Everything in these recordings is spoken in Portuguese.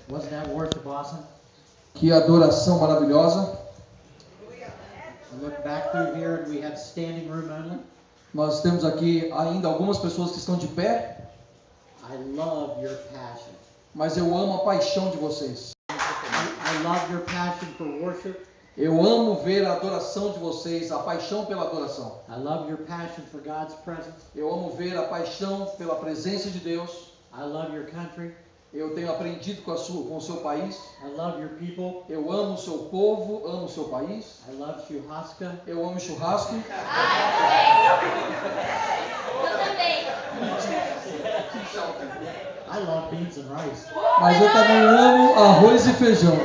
Wasn't that worship awesome? Que adoração maravilhosa. Look back through here and we have standing room only. Nós temos aqui ainda algumas pessoas que estão de pé. I love your passion. Mas eu amo a paixão de vocês. I love your passion for worship. Eu amo ver a adoração de vocês, a paixão pela adoração. I love your passion for God's presence. Eu amo ver a paixão pela presença de Deus. I love your country. Eu tenho aprendido com o seu país. I love your people. Eu amo o seu povo, amo o seu país. I love churrasco. Eu amo churrasco. I love beans and rice. Mas eu também amo arroz e feijão.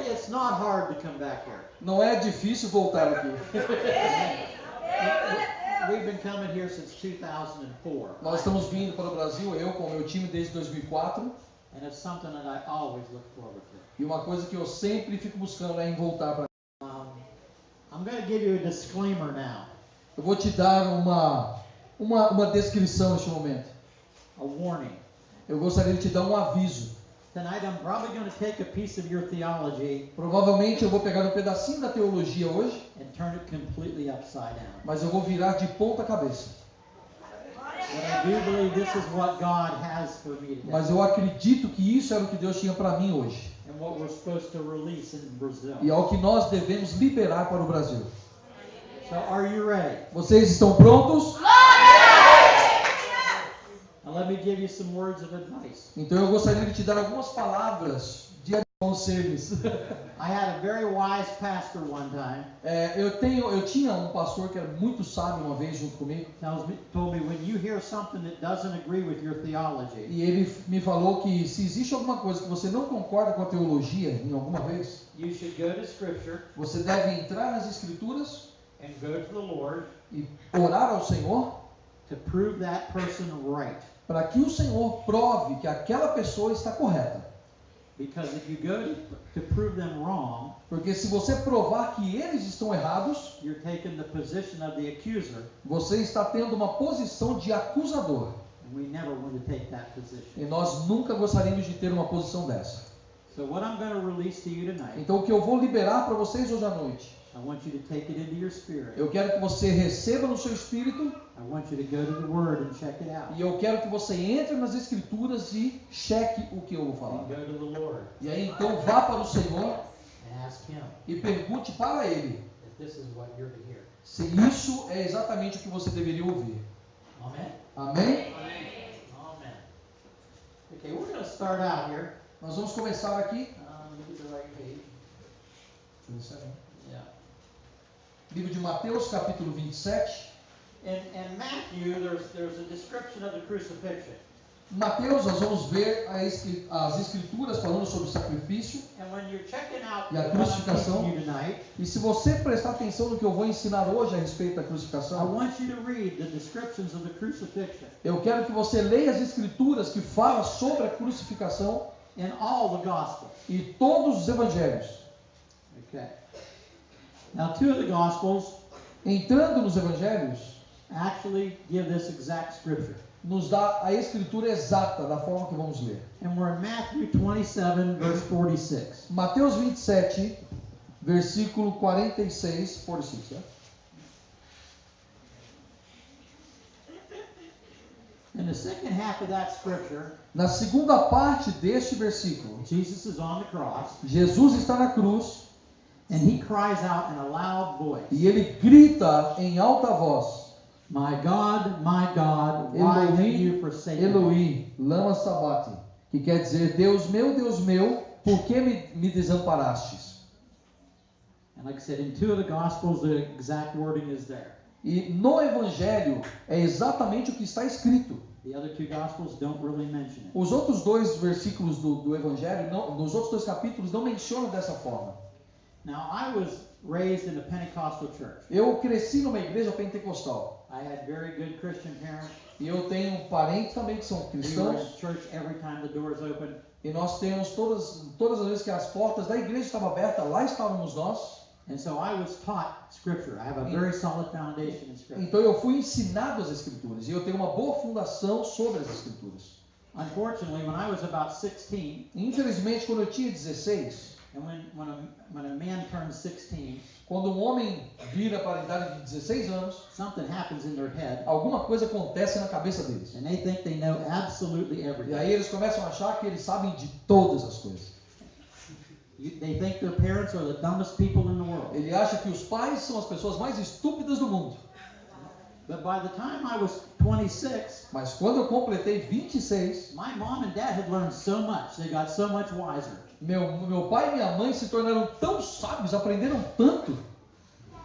It's not hard to come back here. Não é difícil voltar aqui. We've been coming here since 2004. Nós estamos vindo para o Brasil, eu com o meu time desde 2004. And it's something that I always look forward to. E uma coisa que eu sempre fico buscando é em voltar para. I'm going to give you a disclaimer now. Eu vou te dar uma descrição neste momento. A warning. Eu gostaria de te dar um aviso. Tonight I'm probably going to take a piece of your theology. Provavelmente eu vou pegar um pedacinho da teologia hoje. And turn it completely upside down. Mas eu vou virar de ponta cabeça. But I do believe this is what God has for me today. Mas eu acredito que isso era o que Deus tinha para mim hoje. And what we're supposed to release in Brazil. E é o que nós devemos liberar para o Brasil. So are you ready? Vocês estão prontos? Now let me give you some words of advice. Então eu gostaria de te dar algumas palavras de conselhos. I had a very wise pastor one time. Eu tinha um pastor que era muito sábio uma vez junto comigo. Told me when you hear something that doesn't agree with your theology. E ele me falou que se existe alguma coisa que você não concorda com a teologia em alguma vez, You should go to Scripture. Você deve entrar nas Escrituras And go to the Lord. E orar ao Senhor. To prove that person right. Para que o Senhor prove que aquela pessoa está correta. Because if you go to prove them wrong, porque se você provar que eles estão errados, you're taking the position of the accuser. Você está tendo uma posição de acusador. And we never want to take that position. E nós nunca gostaríamos de ter uma posição dessa. So what I'm going to release to you tonight. Então o que eu vou liberar para vocês hoje à noite. I want you to take it into your spirit. Eu quero que você receba no seu espírito. I want you to go to the Word and check it out. E eu quero que você entre nas Escrituras e cheque o que eu vou falar. And go to the Lord. E aí então vá para o Senhor And ask Him. E pergunte para Ele If this is what you're to hear. se isso é exatamente o que você deveria ouvir. Amen. Amém? Amen. Okay, we're going to start out here. Nós vamos começar aqui. Let me get the right page. Yeah. Livro de Mateus, capítulo 27. In Matthew, there's a description of the crucifixion. Mateus, nós vamos ver as escrituras falando sobre o sacrifício And when you're checking out e a what I'm crucificação. teaching you tonight, E se você prestar atenção no que eu vou ensinar hoje a respeito da I crucificação, want you to read the descriptions of the crucifixion eu quero que você leia as escrituras que falam sobre a crucificação in all the Gospels. e todos os evangelhos. Okay. Now, two of the Gospels Entrando nos evangelhos, actually give this exact scripture. nos dá a escritura exata da forma que vamos ler. And we're in Matthew 27, verse 46. Mateus 27, versículo 46, 46, né? In the second half of that scripture, Na segunda parte deste versículo, Jesus is on the cross, Jesus está na cruz and he cries out in a loud voice, e ele grita em alta voz: my God, why have you forsaken me? Eloi, lama sabachthani, que quer dizer: Deus meu, por que me desamparastes? And like I said, in two of the Gospels, the exact wording is there. E no Evangelho é exatamente o que está escrito. The other two Gospels don't really mention it. Os outros dois versículos do Evangelho, nos outros dois capítulos, não mencionam dessa forma. Now, I was raised in a Pentecostal church. Eu cresci numa igreja pentecostal. I had very good Christian parents. E eu tenho parentes também que são We were in cristãos. church every time the doors opened. E nós temos todas as vezes que as portas da igreja estavam abertas, lá estávamos nós. And so I was taught Scripture. I have a very solid foundation in Scripture. Então eu fui ensinado as escrituras e eu tenho uma boa fundação sobre as escrituras. Unfortunately, when I was about 16, Infelizmente, quando eu tinha 16, and when a man turns 16, quando um homem vira para a idade de 16 anos, something happens in their head, alguma coisa acontece na cabeça deles. and they think they know absolutely E everything. aí eles começam a achar que eles sabem de todas as coisas. They think their parents are the dumbest people in the world. Ele acha que os pais são as pessoas mais estúpidas do mundo. But by the time I was 26, Mas quando eu completei 26, my mom and dad had learned so much. They got so much wiser. meu pai e minha mãe se tornaram tão sábios, aprenderam tanto.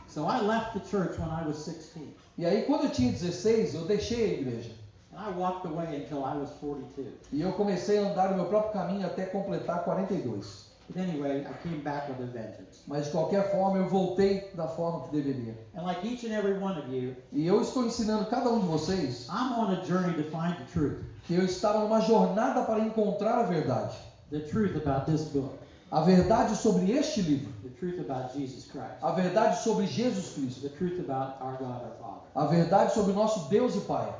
So I left the church when I was 16. E aí quando eu tinha 16, eu deixei a igreja. And I walked away until I was 42. E eu comecei a andar o meu próprio caminho até completar 42. But anyway, I came back with a vengeance. Mas de qualquer forma, eu voltei da forma que deveria. And like each and every one of you, E eu estou ensinando cada um de vocês I'm on a journey to find the truth. que eu estava numa jornada para encontrar a verdade. The truth about this book. A verdade sobre este livro. The truth about Jesus Christ. A verdade sobre Jesus Cristo. The truth about our God, our Father. A verdade sobre nosso Deus e Pai.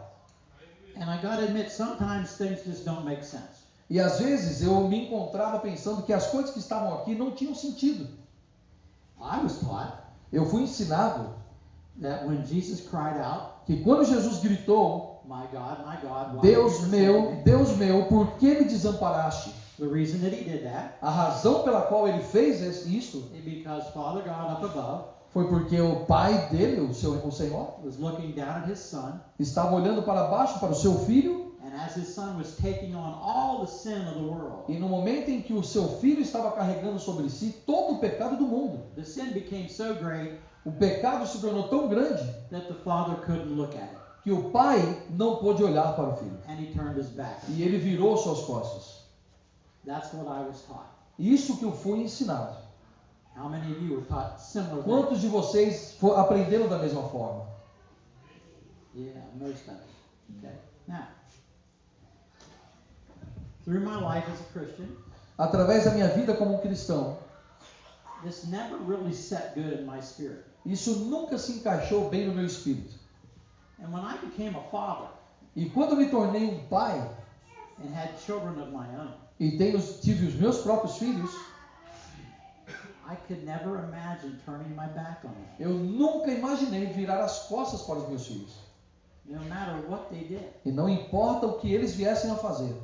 And I gotta admit, sometimes things just don't make sense. E às vezes eu me encontrava pensando que as coisas que estavam aqui não tinham sentido. I was taught Eu fui ensinado that when Jesus cried out, que quando Jesus gritou, my God, why did you forsake me?" Deus meu, por que me desamparaste? The reason that he did that A razão pela qual ele fez isso is because Father God up above foi porque o pai dele, o Senhor, was looking down at his son, estava olhando para baixo para o seu filho, and as his son was taking on all the sin of the world, e no momento em que o seu filho estava carregando sobre si todo o pecado do mundo, the sin became so great o pecado se tornou tão grande that the father couldn't look at it, que o pai não pôde olhar para o filho. and he turned his back. E ele virou suas costas. That's what I was taught. Isso que eu fui ensinado. How many of you were taught similar things? Quantos de vocês aprenderam da mesma forma? Yeah, most of us. Okay. Now, through my life as a Christian, Através da minha vida como um cristão, this never really set good in my spirit. isso nunca se encaixou bem no meu espírito. And when I became a father E quando eu me tornei um pai and had children of my own, e tive os meus próprios filhos, I could never imagine turning my back on them, eu nunca imaginei virar as costas para os meus filhos. no matter what they did. E não importa o que eles viessem a fazer.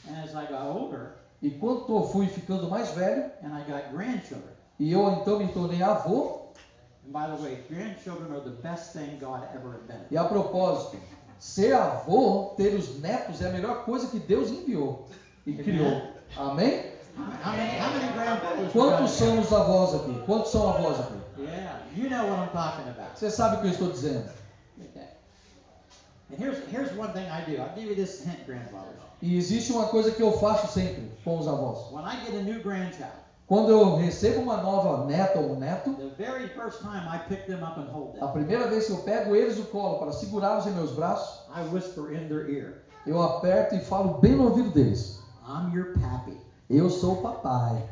And as I got older E quando eu fui ficando mais velho, and I got grandchildren, e eu então me tornei avô, and by the way, grandchildren are the best thing God ever invented. e a propósito, ser avô, ter os netos é a melhor coisa que Deus enviou e criou. Amém? How many grandfathers? Quantos são os avós aqui? Quantos são avós aqui? Yeah, you know what I'm talking about. Você sabe o que eu estou dizendo. Okay. And here's one thing I do. I'll give you this hint, grandfathers. E existe uma coisa que eu faço sempre com os avós. When I get a new grandchild, Quando eu recebo uma nova neta ou um neto, the very first time I pick them up and hold a them, primeira vez que eu pego eles no colo para segurá-los em meus braços, I whisper in their ear, eu aperto e falo bem no ouvido deles. I'm your pappy. Eu sou o papai.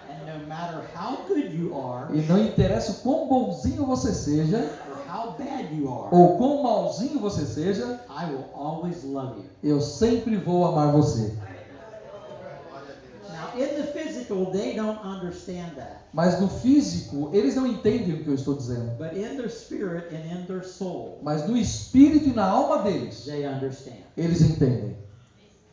And no matter how good you are E não interessa o quão bonzinho você seja, or how bad you are, ou quão malzinho você seja, I will always love you. eu sempre vou amar você. Now, in the physical, they don't understand that. Mas no físico, eles não entendem o que eu estou dizendo. But in their spirit and in their soul, Mas no espírito e na alma deles, they understand. eles entendem.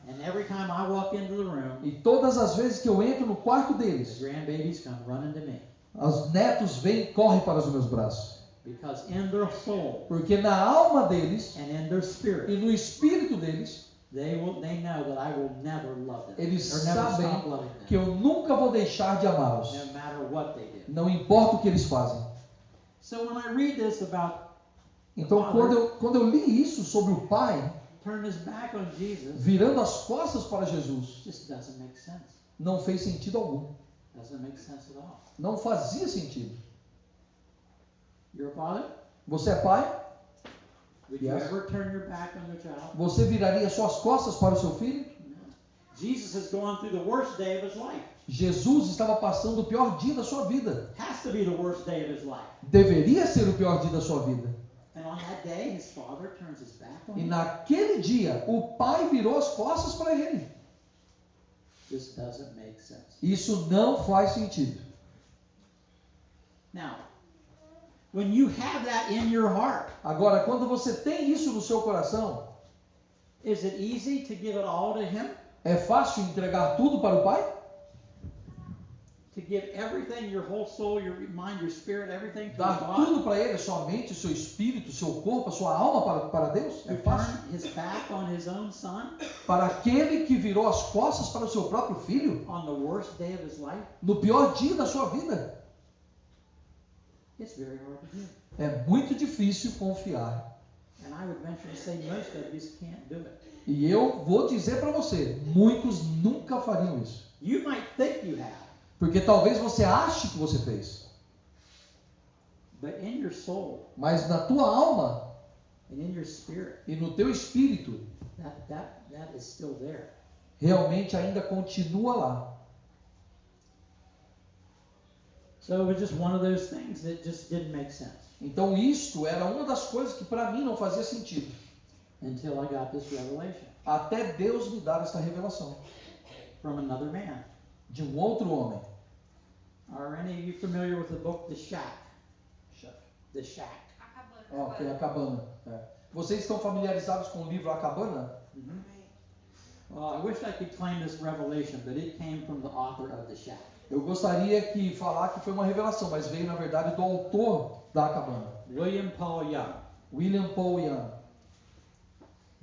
And every time I walk into the room, E todas as vezes que eu entro no quarto the deles, grandbabies come running to me. os netos vêm e correm para os meus braços. Because in their soul Porque na alma deles and in their e spirit, no espírito deles, they know that I will never love them. eles Or never sabem stop loving que them, eu nunca vou deixar de amá-los. no matter what they do. Não importa o que eles fazem. So when I read this about Então, quando eu li isso sobre o pai turn his back on Jesus, virando as costas para Jesus, it just doesn't make sense. não fez sentido algum. Doesn't make sense at all. Não fazia sentido. You're a father? Você é pai? Would Yes. you ever turn your back on your child? Você viraria suas costas para o seu filho? No. Jesus has gone through the worst day of his life. Jesus estava passando o pior dia da sua vida. Has to be the worst day of his life. Deveria ser o pior dia da sua vida. And on that day, his father turns his back on E him. naquele dia, o pai virou as costas para ele. This doesn't make sense. Isso não faz sentido. Now, when you have that in your heart, Agora, quando você tem isso no seu coração, is it easy to give it all to him? é fácil entregar tudo para o pai? To give everything, your whole soul, your mind, your spirit, everything to Dar God? tudo para ele, a sua mente, o seu espírito, o seu corpo, a sua alma para Deus? To É fácil? turn his back on his own son Para aquele que virou as costas para o seu próprio filho, on the worst day of his life? no pior dia da sua vida? It's very hard to do. É muito difícil confiar. And I would venture to say most of us can't do it. E eu vou dizer para você, muitos nunca fariam isso. You might think you have, Porque talvez você ache que você fez, but in your soul mas na tua alma and in your spirit, e no teu espírito, that is still there. realmente ainda continua lá. So it was just one of those things that just didn't make sense Então isto era uma das coisas que para mim não fazia sentido. until I got this revelation Até Deus me dar esta revelação from another man. de um outro homem. Are any of you familiar with the book The Shack? The Shack. Ok, a cabana. É. Vocês estão familiarizados com o livro A Cabana? Mhm. Well, I wish I could claim this revelation, but it came from the author of The Shack. Eu gostaria que falar que foi uma revelação, mas veio na verdade do autor da cabana, William Paul Young. William Paul Young.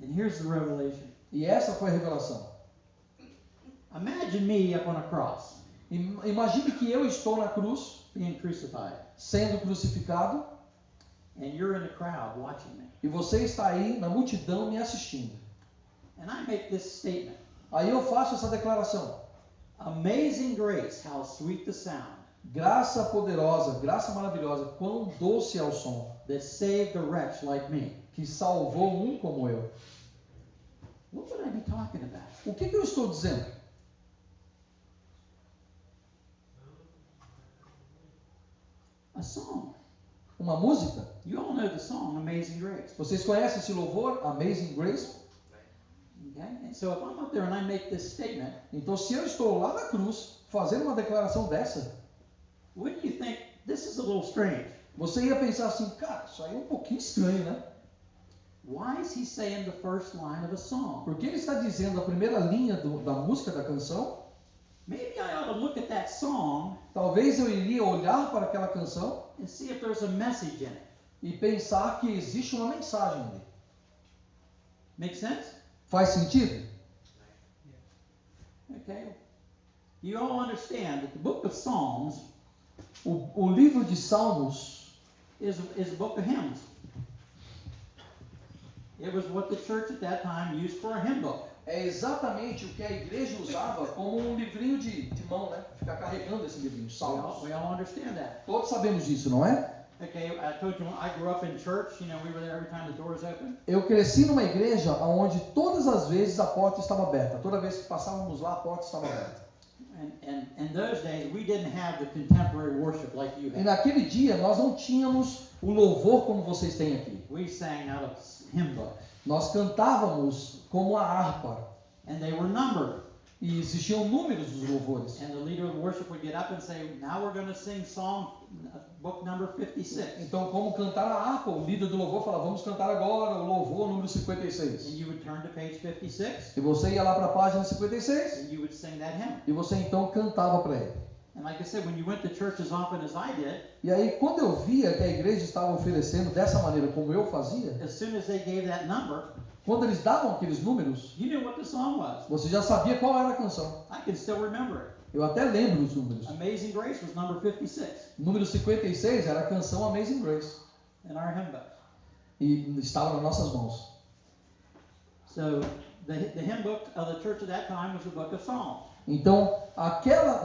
And here's the revelation. E essa foi a revelação. Imagine me up on a cross, Imagine que eu estou na cruz, being crucified, sendo crucificado, and you're in the crowd watching me. e você está aí na multidão me assistindo. And I make this statement. Aí eu faço essa declaração: Amazing grace, how sweet the sound graça poderosa, graça maravilhosa, quão doce é o som, that saved a wretch like me. que salvou um como eu. What would I be talking about? O que eu estou dizendo? A song. Uma música? You all know the song Amazing Grace. Vocês conhecem esse louvor, Amazing Grace? Okay? And so if I'm up there and I make this statement, Então, se eu estou lá na cruz fazendo uma declaração dessa, wouldn't you think this is a little strange? você ia pensar assim, cara, isso aí é um pouquinho estranho, né? Why is he saying the first line of a song? Porque ele está dizendo a primeira linha da música, da canção. Maybe I ought to look at that song Talvez eu iria olhar para aquela canção and see if there's a message in it. e pensar que existe uma mensagem ali. Make sense? Faz sentido? Okay. You all understand that the book of Psalms O livro de Salmos is a book of hymns. It was what the church at that time used for a hymn book. é exatamente o que a igreja usava como um livrinho de mão, né? Ficar carregando esse livrinho, Salmos. We all understand that. Todos sabemos disso, não é? Okay, I told you I grew up in church. You know, we were there every time the doors open. Eu cresci numa igreja onde todas as vezes a porta estava aberta. Toda vez que passávamos lá, a porta estava aberta. And in those days, we didn't have the contemporary worship like you E have. naquele dia nós não tínhamos o louvor como vocês têm aqui. We sang out of hymn books, Nós cantávamos como a harpa. and they were numbered. E existiam números dos louvores. And the leader of worship would get up and say, "Now we're going to sing song book number 56." Então, como cantar a harpa, o líder do louvor falava, vamos cantar agora o louvor número And 56. you would turn to page 56, E você ia lá para a página 56 and you would sing that hymn. e você então cantava para ele. And like I said, when you went to church as often as I did, E aí, quando eu via que a igreja estava oferecendo dessa maneira como eu fazia, as soon as they gave that number, quando eles davam aqueles números, you knew what the song was. você já sabia qual era a canção. I can still remember it. Eu até lembro os números. Amazing Grace was number 56 Número 56 era a canção Amazing Grace. in our hymn book. E estava nas nossas mãos. So the hymn book of the church at that time was the book of Psalms. Então,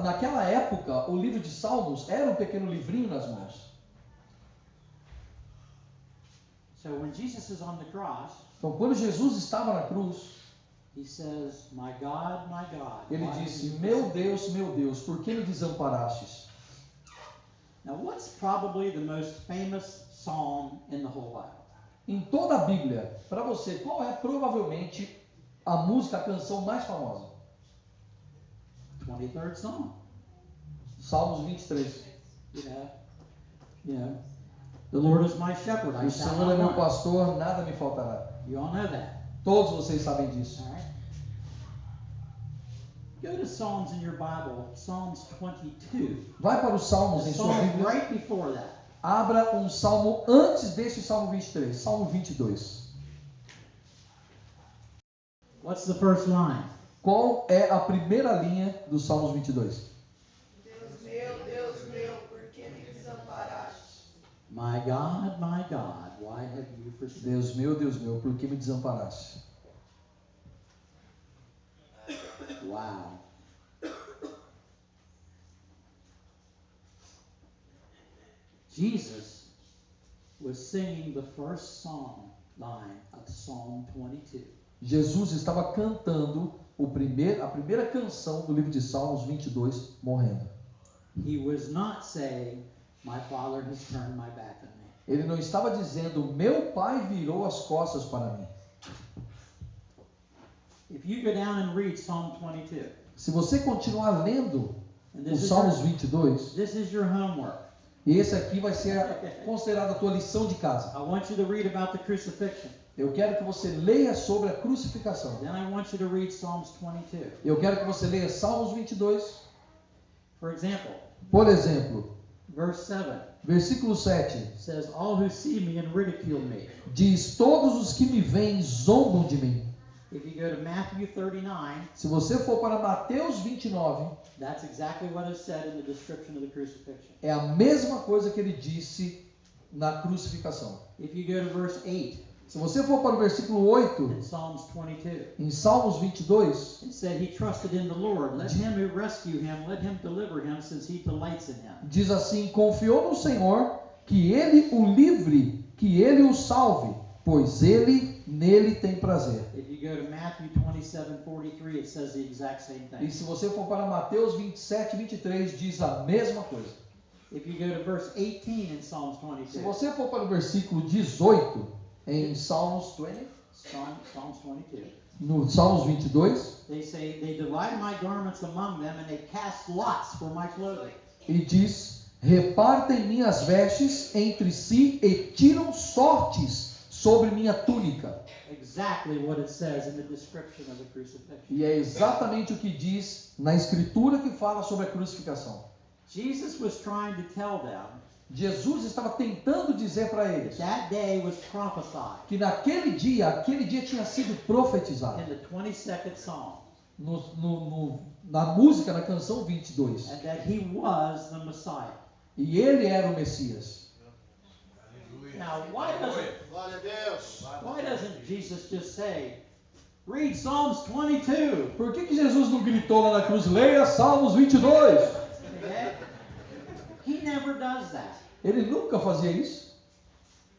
naquela época, o livro de Salmos era um pequeno livrinho nas mãos. So when Jesus is on the cross, Então, quando Jesus estava na cruz, he says, my God, ele why disse, did you meu forsake Deus, por que me desamparastes? me?" Now what's probably the most famous psalm in the whole Bible? Em toda a Bíblia, para você, qual é provavelmente a música, a canção mais famosa? 23rd Psalm. Salmos 23. Yeah. The Lord is my shepherd, I O shall Senhor é not meu want. pastor, nada me faltará. You all know that. Todos vocês sabem disso. All right. Go to Psalms in your Bible, Psalms 22. Vai para os Salmos The em sua psalm Bíblia. right before that. Abra um salmo antes desse Salmo 23, Salmo 22. What's the first line? Qual é a primeira linha do Salmos 22? Deus meu, por que me desamparaste? My God, why have you forsaken? Deus meu, por que me desamparaste? Wow. Jesus was singing the first song line of Psalm 22. Jesus estava cantando a primeira canção do livro de Salmos 22, morrendo. He was not saying, my father has turned my back on me. Ele não estava dizendo, meu pai virou as costas para mim. If you go down and read Psalm 22, Se você continuar lendo and os Salmos 22, this is your homework. esse aqui vai ser considerado a tua lição de casa. I want you to read about the crucifixion. Eu quero que você leia sobre a crucificação. Then I want you to read Psalms 22. Eu quero que você leia Salmos 22. For example, Por exemplo, verse 7 versículo 7 says, all who see me and ridicule me. diz, todos os que me veem zombam de mim. If you go to Matthew 39, Se você for para Mateus 29, that's exactly what is said in the description of the crucifixion. é a mesma coisa que ele disse na crucificação. If you go to verse 8 Se você for para o versículo 8, in Psalms 22, em Salmos 22, it said he trusted in the Lord. Let him who rescue him, let him deliver him, since he delights in him. diz assim, confiou no Senhor, que ele o livre, que ele o salve, pois ele nele tem prazer. If you go to Matthew 27:43, it says the exact same E thing. se você for para Mateus 27, 23, diz a mesma coisa. If you go to verse 18 in Psalms Se 22, você for para o versículo 18, em Salmos 20, Psalms 22, no Salmos 22, they say, they divide my garments among them and they cast lots for my clothing. e diz, repartem minhas vestes entre si e tiram sortes sobre minha túnica. Exactly what it says in the description of the crucifixion. E é exatamente o que diz na escritura que fala sobre a crucificação. Jesus was trying to tell them Jesus estava tentando dizer para that eles that day was prophesied que aquele dia tinha sido profetizado in the 22nd Psalm, na música, na canção 22. and that he was the Messiah. E ele era o Messias. Now, Glória a Deus. why doesn't Jesus just say, read Psalms 22? Por que Jesus não gritou lá na cruz, leia Salmos 22? Okay? He never does that. Ele nunca fazia isso.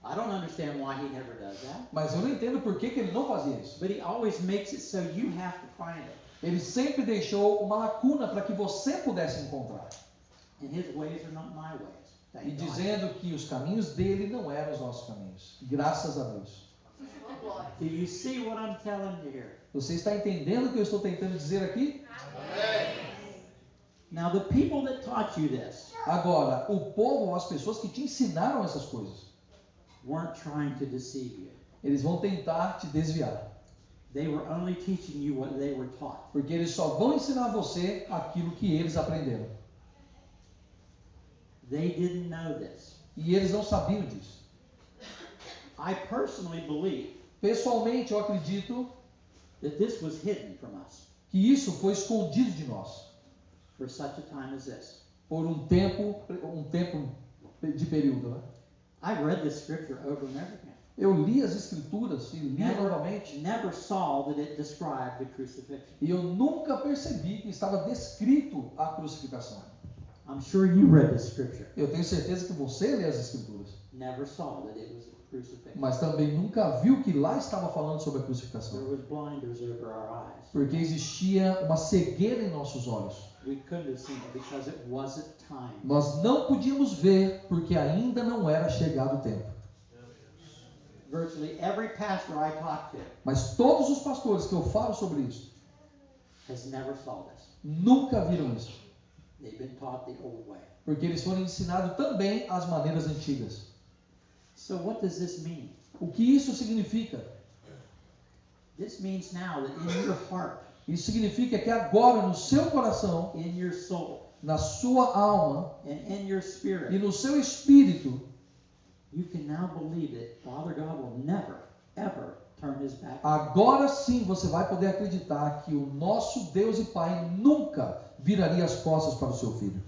I don't understand why he never does that. Mas eu não entendo por que ele não fazia isso. But he always makes it so you have to find it. Ele sempre deixou uma lacuna para que você pudesse encontrar. And his ways are not my ways. Thank E God. dizendo que os caminhos dele não eram os nossos caminhos. Graças a Deus. Do you see what I'm telling you here? Você está entendendo o que eu estou tentando dizer aqui? Now, the people that taught you this Agora, o povo, as pessoas que te ensinaram essas coisas, weren't trying to deceive you. eles vão tentar te desviar. They were only teaching you what they were taught. Porque eles só vão ensinar você aquilo que eles aprenderam. They didn't know this. E eles não sabiam disso. I personally believe Pessoalmente, eu acredito that this was hidden from us que isso foi escondido de nós for such a time as this. por um tempo de período. Né? I've read this scripture over and over again. Eu li as escrituras e li novamente Never saw that it described the crucifixion. e eu nunca percebi que estava descrito a crucificação. I'm sure you read the scripture. Eu tenho certeza que você lê as escrituras, Never saw that it was a crucifixion. mas também nunca viu que lá estava falando sobre a There crucificação. was blinders over our eyes. Porque existia uma cegueira em nossos olhos. We couldn't have seen it because it wasn't time. Nós não podíamos ver porque ainda não era chegado o tempo. virtually every pastor I talk to Mas todos os pastores que eu falo sobre isso, has never saw this. nunca viram isso. They've been taught the old way. Porque eles foram ensinados também as maneiras antigas. So what does this mean? O que isso significa? This means now that in your heart, Isso significa que agora no seu coração, in your soul, na sua alma and in your e spirit, no seu espírito, you can now believe that Father God will never, ever turn his back. agora sim você vai poder acreditar que o nosso Deus e Pai nunca viraria as costas para o seu filho.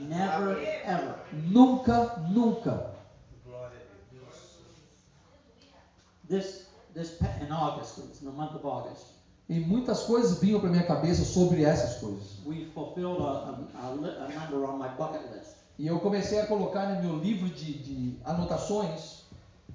Never, ever. Nunca, nunca. In August, it was in the month of August, E muitas coisas vinham para minha cabeça sobre essas coisas. we fulfilled a number on my bucket list. E eu comecei a colocar no meu livro de anotações.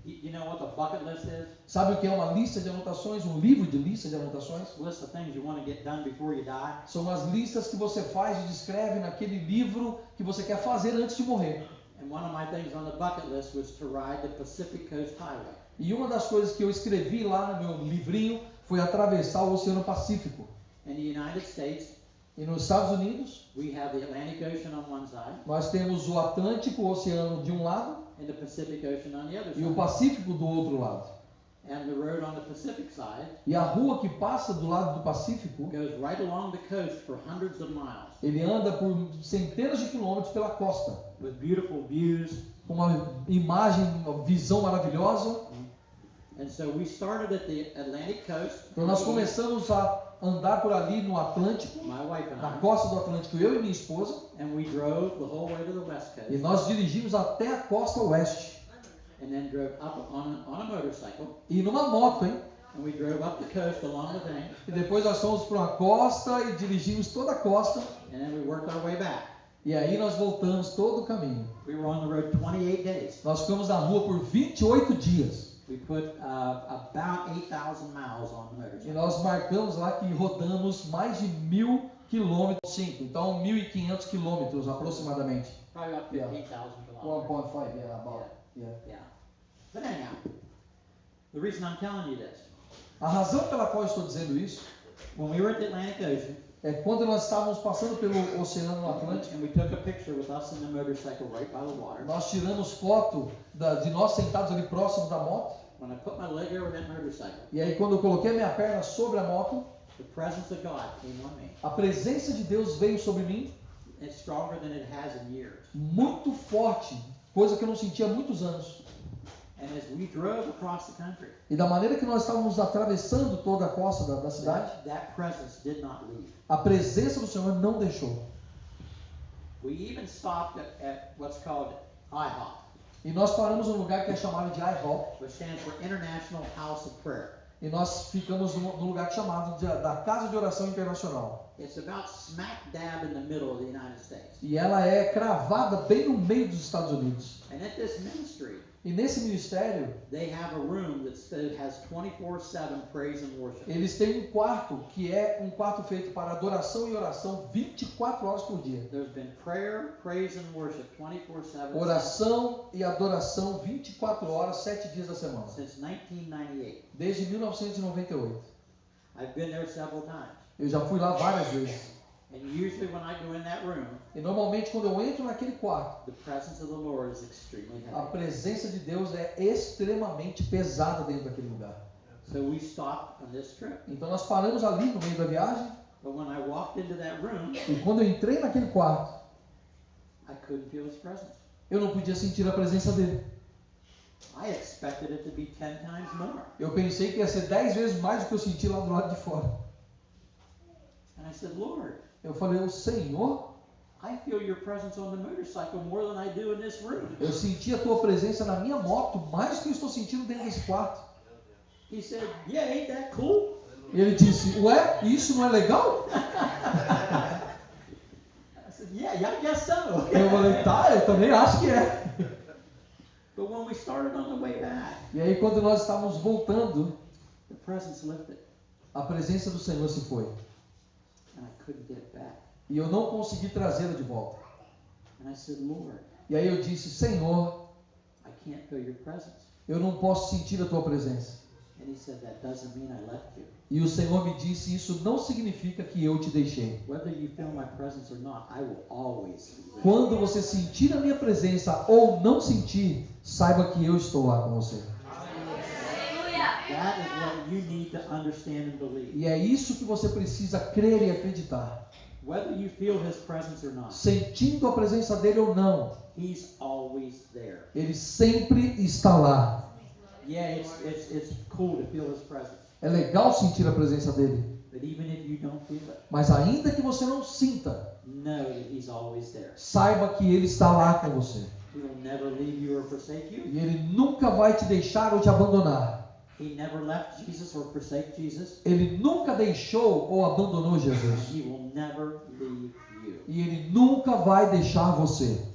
You know what the bucket list is? Sabe o que é uma lista de anotações? Um livro de lista de anotações? List of things you want to get done before you die. São as listas que você faz e descreve naquele livro que você quer fazer antes de morrer. And one of my things on the bucket list was to ride the Pacific Coast Highway. E uma das coisas que eu escrevi lá no meu livrinho foi atravessar o Oceano Pacífico. In the United States, E nos Estados Unidos, we have the Atlantic Ocean on one side nós temos o Atlântico, o oceano de um lado, and the Pacific Ocean on the other e o side. Pacífico do outro lado. And the road on the Pacific side E a rua que passa do lado do Pacífico, goes right along the coast for hundreds of miles ele anda por centenas de quilômetros pela costa, with beautiful views. com uma imagem, uma visão maravilhosa. And so we started at the Atlantic coast. Então nós começamos a andar por ali no Atlântico, My wife and na I. costa do Atlântico, eu e minha esposa, And we drove the whole way to the west e coast. nós dirigimos até a costa oeste. And then drove up on a motorcycle. E numa moto, hein? And we drove up the coast along the thing. E depois nós fomos para uma costa e dirigimos toda a costa. And then we worked our way back. E aí nós voltamos todo o caminho. We were on the road 28 days. Nós ficamos na rua por 28 dias. We put about 8,000 miles on the E motorcycle. nós marcamos lá que rodamos mais de 1.000 quilômetros, então 1.500 quilômetros aproximadamente. Probably about 15,000 kilometers. 1.5, yeah, about. Yeah. Yeah. But anyhow, the reason I'm telling you this, A razão pela qual eu estou dizendo isso when we were at the Atlantic Ocean, é quando nós estávamos passando pelo Oceano Atlântico, and we took a picture with us in the motorcycle right by the water. nós tiramos foto de nós sentados ali próximo da moto. When I put my leg over that motorcycle, E aí quando eu coloquei minha perna sobre a moto, the presence of God came on me. a presença de Deus veio sobre mim It's stronger than it has in years. muito forte, coisa que eu não sentia há muitos anos. And as we drove across the country, E da maneira que nós estávamos atravessando toda a costa da cidade, that presence did not leave. a presença do Senhor não deixou. We even stopped at what's called IHOP, E nós paramos num lugar que é chamado de IHOP, which stands for International House of Prayer. e nós ficamos num lugar chamado da Casa de Oração Internacional. It's about smack dab in the middle of the United States. E ela é cravada bem no meio dos Estados Unidos. And at this ministry, E nesse ministério, they have a room that has 24/7 praise and worship. eles têm um quarto que é um quarto feito para adoração e oração 24 horas por dia. There's been prayer, praise and worship 24/7 Oração e adoração 24 horas, 7 dias da semana. since 1998. Desde 1998. I've been there several times. Eu já fui lá várias vezes. And usually when I go in that room, E normalmente quando eu entro naquele quarto, the presence of the Lord is extremely a heavy. presença de Deus é extremamente pesada dentro daquele lugar. So we stopped on this trip. Então nós paramos ali no meio da viagem, But when I walked into that room, e quando eu entrei naquele quarto, I couldn't feel his presence. eu não podia sentir a presença dele. I expected it to be 10 times more. Eu pensei que ia ser 10 vezes mais do que eu senti lá do lado de fora. And I said, Lord, Eu falei, o Senhor, I feel your presence on the motorcycle more than I do in this room. eu senti a tua presença na minha moto mais do que eu estou sentindo dentro desse quarto. He said, yeah, ain't that cool? E ele disse, ué, isso não é legal? I said, yeah, I guess so. Eu falei, tá, eu também acho que é. But when we started on the way back, E aí quando nós estávamos voltando, the presence lifted, a presença do Senhor se foi. and I couldn't get it back. E eu não consegui trazê-la de volta. And I said, Lord, E aí eu disse, Senhor, I can't feel your presence. Eu não posso sentir a tua presença. And he said, that doesn't mean I left you. E o Senhor me disse, isso não significa que eu te deixei. Whether you feel my presence or not, I will always be with you. Quando você sentir a minha presença ou não sentir, saiba que eu estou lá com você. That is what you need to understand and believe. E é isso que você precisa crer e acreditar. Whether you feel his presence or not, Sentindo a presença dele ou não, he's always there. ele sempre está lá. Yeah, it's cool to feel his presence. É legal sentir a presença dele. But even if you don't feel it, Mas ainda que você não sinta, know that he's always there. saiba que ele está lá com você. He will never leave you or forsake you. E ele nunca vai te deixar ou te abandonar. He never left Jesus or forsake Jesus. Ele nunca deixou ou abandonou Jesus. He will never leave you. E ele nunca vai deixar você.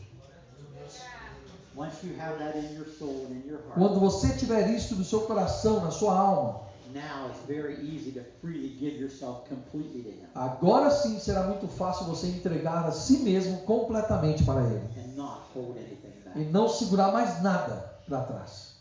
Once you have that in your soul and in your heart, Quando você tiver isso no seu coração, na sua alma, now it's very easy to freely give yourself completely to him agora sim será muito fácil você entregar a si mesmo completamente para ele. and not hold anything E back. não segurar mais nada para trás.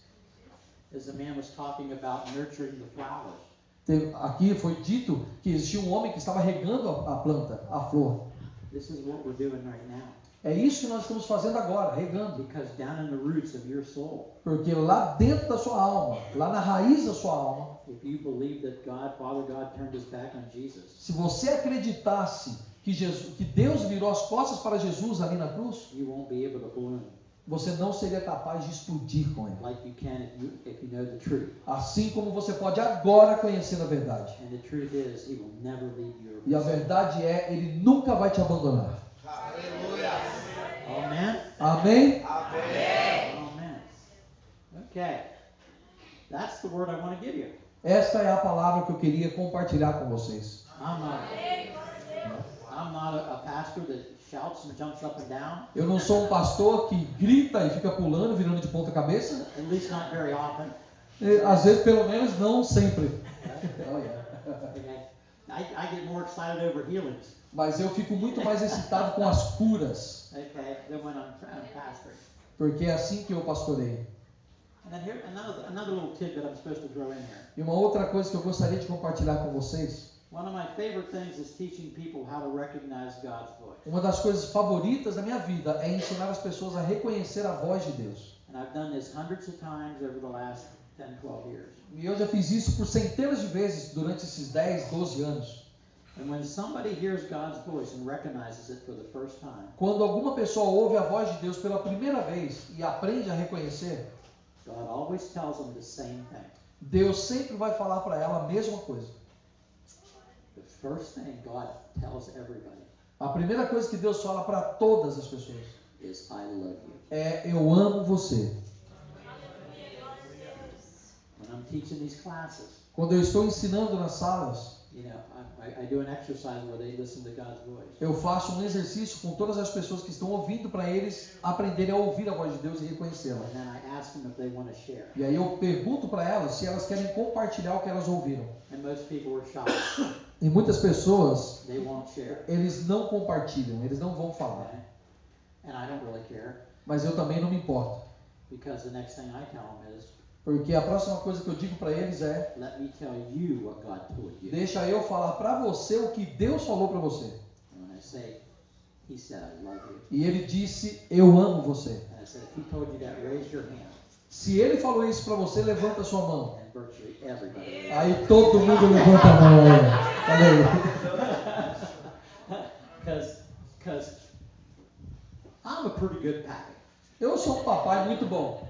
As the man was talking about nurturing the flowers, Aqui foi dito que existia um homem que estava regando a planta, a flor. this is what we're doing right now. É isso que nós estamos fazendo agora, regando. Because down in the roots of your soul, Porque lá dentro da sua alma, lá na raiz da sua alma, if you believe that Father God turned his back on Jesus, se você acreditasse que Deus virou as costas para Jesus ali na cruz, you won't be able to bloom você não seria capaz de explodir com ele. like you can if you know the truth. Assim como você pode agora conhecer a verdade. And the truth is, he will never leave you. E a verdade é, ele nunca vai te abandonar. Amen? Amém? Amen. Okay. That's the word I want to give you. Esta é a palavra que eu queria compartilhar com vocês. I'm not a pastor that shouts and jumps up and down, Eu não sou um pastor que grita e fica pulando, virando de ponta cabeça. at least not very often. Às vezes, pelo menos, não sempre. Okay? I get more excited over healings, Mas eu fico muito mais excitado com as curas, okay, than when I'm pastoring. porque é assim que eu pastoreio. And then here, another little tidbit I'm supposed to throw in here. E uma outra coisa que eu gostaria de compartilhar com vocês, One of my favorite things is teaching people how to recognize God's voice. uma das coisas favoritas da minha vida é ensinar as pessoas a reconhecer a voz de Deus. And I've done this hundreds of times over the last 10, 12 years. E eu já fiz isso por centenas de vezes durante esses 10, 12 anos. And when somebody hears God's voice and recognizes it for the first time, Quando alguma pessoa ouve a voz de Deus pela primeira vez e aprende a reconhecer, God always tells them the same thing. Deus sempre vai falar para ela a mesma coisa. The first thing God tells everybody A primeira coisa que Deus fala para todas as pessoas is, I love you. é: eu amo você. When I'm teaching these classes, Quando eu estou ensinando nas salas, you know, I do an exercise where they listen to God's voice. eu faço um exercício com todas as pessoas que estão ouvindo para eles aprenderem a ouvir a voz de Deus e reconhecê-la. And then I ask them if they want to share. E aí eu pergunto para elas se elas querem compartilhar o que elas ouviram. And most people are shy. E muitas pessoas, They won't share. eles não compartilham, eles não vão falar. Okay? And I don't really care, Mas eu também não me importo. because the next thing I tell them is, Porque a próxima coisa que eu digo para eles é: let me tell you what God told you. deixa eu falar para você o que Deus falou para você. And when I say, he said, I love you. E ele disse: eu amo você. And I said, if he told you that, raise your hand. Se ele falou isso para você, levanta a sua mão. And virtually everybody. Aí todo mundo levanta a mão. Olha aí. Because I'm a pretty good pappy, Eu sou um papai muito bom,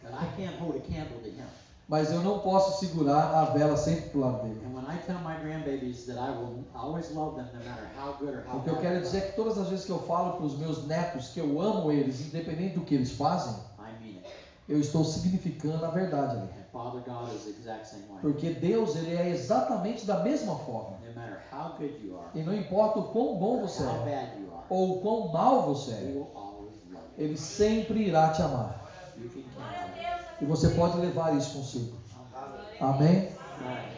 but I can't hold a candle to him. mas eu não posso segurar a vela sempre pro lado dele. And when I tell my grandbabies that I will always love them no matter how good or how O que eu bad quero they dizer é que todas as vezes que eu falo para os meus netos que eu amo eles, independente do que eles fazem, are, I mean it. eu estou significando a verdade ali. And Father God is the exact same way. Porque Deus, ele é exatamente da mesma forma. No matter how good you are, E não importa o quão bom você how é, bad you are, ou o quão mal você He é, will always love you. ele sempre irá te amar. You can count on it. E você pode levar isso consigo. Amém? All right.